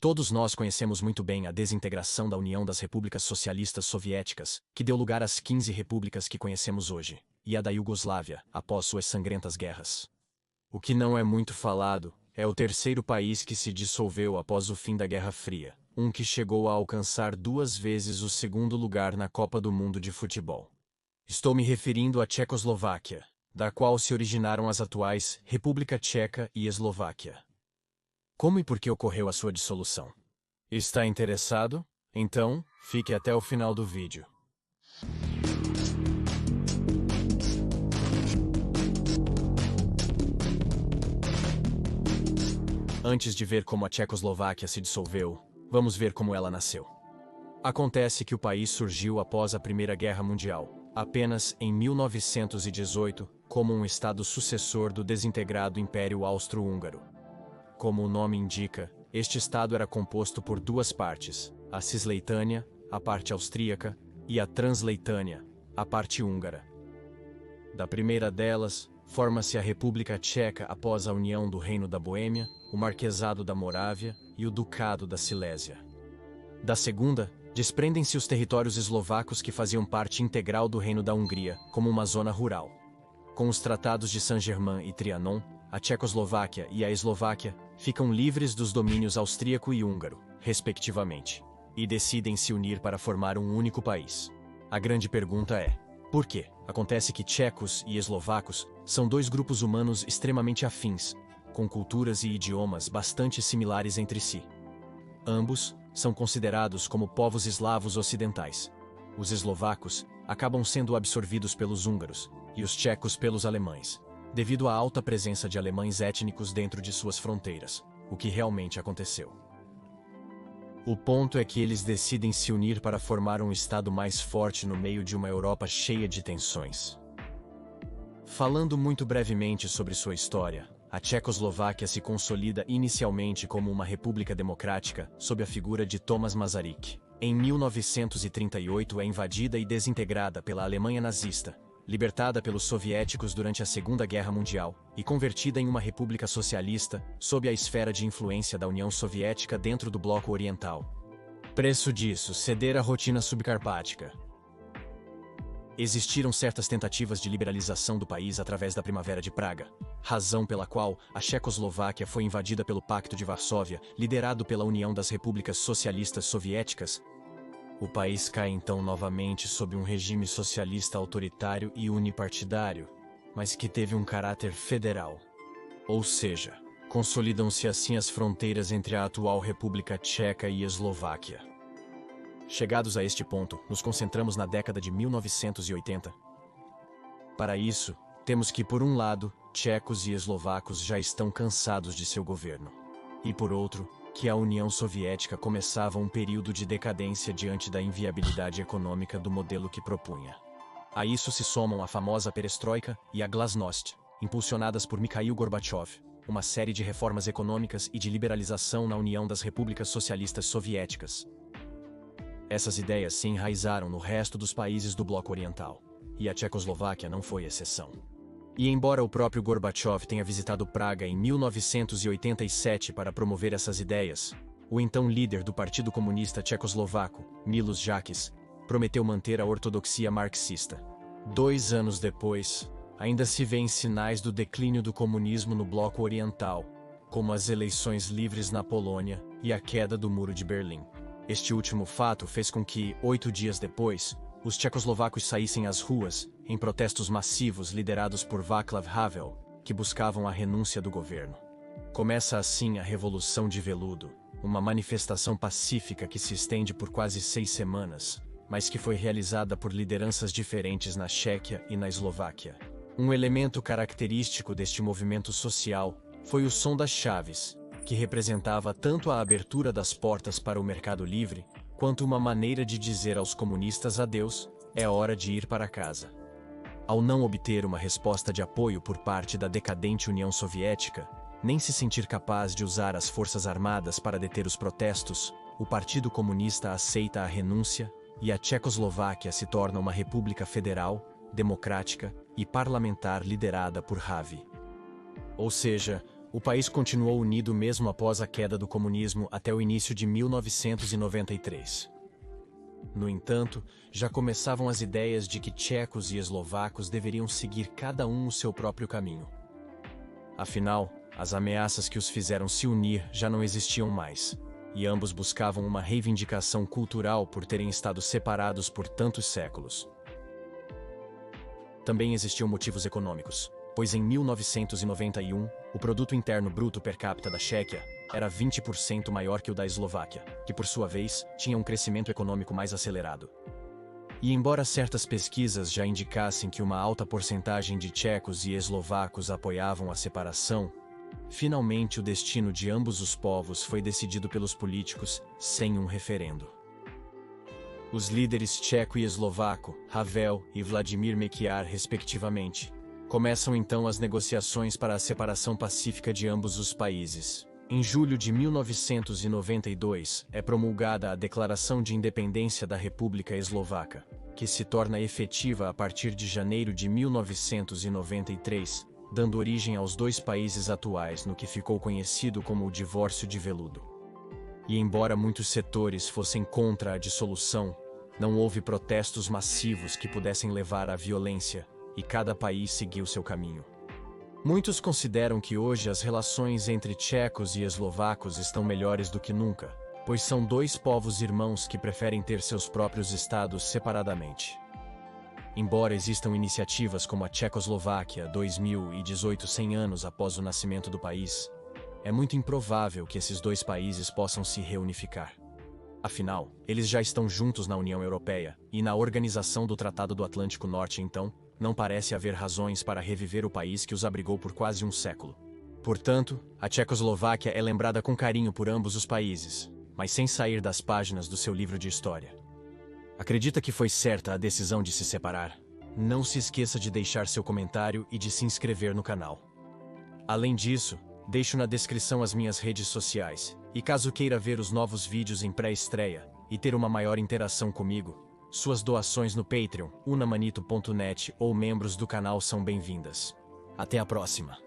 Todos nós conhecemos muito bem a desintegração da União das Repúblicas Socialistas Soviéticas, que deu lugar às 15 repúblicas que conhecemos hoje, e a da Iugoslávia, após suas sangrentas guerras. O que não é muito falado é o terceiro país que se dissolveu após o fim da Guerra Fria, um que chegou a alcançar 2 vezes o segundo lugar na Copa do Mundo de futebol. Estou me referindo à Tchecoslováquia, da qual se originaram as atuais República Tcheca e Eslováquia. Como e por que ocorreu a sua dissolução? Está interessado? Então, fique até o final do vídeo. Antes de ver como a Tchecoslováquia se dissolveu, vamos ver como ela nasceu. Acontece que o país surgiu após a Primeira Guerra Mundial, apenas em 1918, como um estado sucessor do desintegrado Império Austro-Húngaro. Como o nome indica, este estado era composto por 2 partes, a Cisleitânia, a parte austríaca, e a Transleitânia, a parte húngara. Da primeira delas, forma-se a República Tcheca após a união do Reino da Boêmia, o Marquesado da Morávia e o Ducado da Silésia. Da segunda, desprendem-se os territórios eslovacos que faziam parte integral do Reino da Hungria, como uma zona rural. Com os tratados de Saint-Germain e Trianon, a Tchecoslováquia e a Eslováquia ficam livres dos domínios austríaco e húngaro, respectivamente, e decidem se unir para formar um único país. A grande pergunta é: por quê? Acontece que tchecos e eslovacos são 2 grupos humanos extremamente afins, com culturas e idiomas bastante similares entre si. Ambos são considerados como povos eslavos ocidentais. Os eslovacos acabam sendo absorvidos pelos húngaros e os tchecos pelos alemães, devido à alta presença de alemães étnicos dentro de suas fronteiras, o que realmente aconteceu. O ponto é que eles decidem se unir para formar um estado mais forte no meio de uma Europa cheia de tensões. Falando muito brevemente sobre sua história, a Tchecoslováquia se consolida inicialmente como uma república democrática sob a figura de Thomas Masaryk. Em 1938 é invadida e desintegrada pela Alemanha nazista, libertada pelos soviéticos durante a Segunda Guerra Mundial e convertida em uma república socialista sob a esfera de influência da União Soviética dentro do Bloco Oriental. Preço disso: ceder à rotina subcarpática. Existiram certas tentativas de liberalização do país através da Primavera de Praga, razão pela qual a Tchecoslováquia foi invadida pelo Pacto de Varsóvia, liderado pela União das Repúblicas Socialistas Soviéticas. O país cai então novamente sob um regime socialista autoritário e unipartidário, mas que teve um caráter federal. Ou seja, consolidam-se assim as fronteiras entre a atual República Tcheca e Eslováquia. Chegados a este ponto, nos concentramos na década de 1980. Para isso, temos que, por um lado, tchecos e eslovacos já estão cansados de seu governo, e por outro, que a União Soviética começava um período de decadência diante da inviabilidade econômica do modelo que propunha. A isso se somam a famosa perestroika e a glasnost, impulsionadas por Mikhail Gorbachev, uma série de reformas econômicas e de liberalização na União das Repúblicas Socialistas Soviéticas. Essas ideias se enraizaram no resto dos países do Bloco Oriental, e a Tchecoslováquia não foi exceção. E embora o próprio Gorbachev tenha visitado Praga em 1987 para promover essas ideias, o então líder do Partido Comunista Tchecoslovaco, Miloš Jakeš, prometeu manter a ortodoxia marxista. 2 anos depois, ainda se vêem sinais do declínio do comunismo no Bloco Oriental, como as eleições livres na Polônia e a queda do Muro de Berlim. Este último fato fez com que, 8 dias depois, os tchecoslovacos saíssem às ruas, em protestos massivos liderados por Václav Havel, que buscavam a renúncia do governo. Começa assim a Revolução de Veludo, uma manifestação pacífica que se estende por quase 6 semanas, mas que foi realizada por lideranças diferentes na Tchequia e na Eslováquia. Um elemento característico deste movimento social foi o som das chaves, que representava tanto a abertura das portas para o mercado livre, quanto uma maneira de dizer aos comunistas adeus, é hora de ir para casa. Ao não obter uma resposta de apoio por parte da decadente União Soviética, nem se sentir capaz de usar as forças armadas para deter os protestos, o Partido Comunista aceita a renúncia e a Tchecoslováquia se torna uma república federal, democrática e parlamentar liderada por Havel. Ou seja, O país continuou unido mesmo após a queda do comunismo até o início de 1993. No entanto, já começavam as ideias de que tchecos e eslovacos deveriam seguir cada um o seu próprio caminho. Afinal, as ameaças que os fizeram se unir já não existiam mais, e ambos buscavam uma reivindicação cultural por terem estado separados por tantos séculos. Também existiam motivos econômicos, pois em 1991, o produto interno bruto per capita da Chequia era 20% maior que o da Eslováquia, que por sua vez tinha um crescimento econômico mais acelerado. E embora certas pesquisas já indicassem que uma alta porcentagem de tchecos e eslovacos apoiavam a separação, finalmente o destino de ambos os povos foi decidido pelos políticos sem um referendo. Os líderes tcheco e eslovaco, Havel e Vladimir Mečiar, respectivamente, começam então as negociações para a separação pacífica de ambos os países. Em julho de 1992, é promulgada a Declaração de Independência da República Eslovaca, que se torna efetiva a partir de janeiro de 1993, dando origem aos dois países atuais no que ficou conhecido como o Divórcio de Veludo. E embora muitos setores fossem contra a dissolução, não houve protestos massivos que pudessem levar à violência, e cada país seguiu seu caminho. Muitos consideram que hoje as relações entre tchecos e eslovacos estão melhores do que nunca, pois são dois povos irmãos que preferem ter seus próprios estados separadamente. Embora existam iniciativas como a Tchecoslováquia 2018, 100 anos após o nascimento do país, é muito improvável que esses dois países possam se reunificar. Afinal, eles já estão juntos na União Europeia e na Organização do Tratado do Atlântico Norte, então, não parece haver razões para reviver o país que os abrigou por quase um século. Portanto, a Tchecoslováquia é lembrada com carinho por ambos os países, mas sem sair das páginas do seu livro de história. Acredita que foi certa a decisão de se separar? Não se esqueça de deixar seu comentário e de se inscrever no canal. Além disso, deixo na descrição as minhas redes sociais, e caso queira ver os novos vídeos em pré-estreia e ter uma maior interação comigo, suas doações no Patreon, unamanito.net ou membros do canal são bem-vindas. Até a próxima!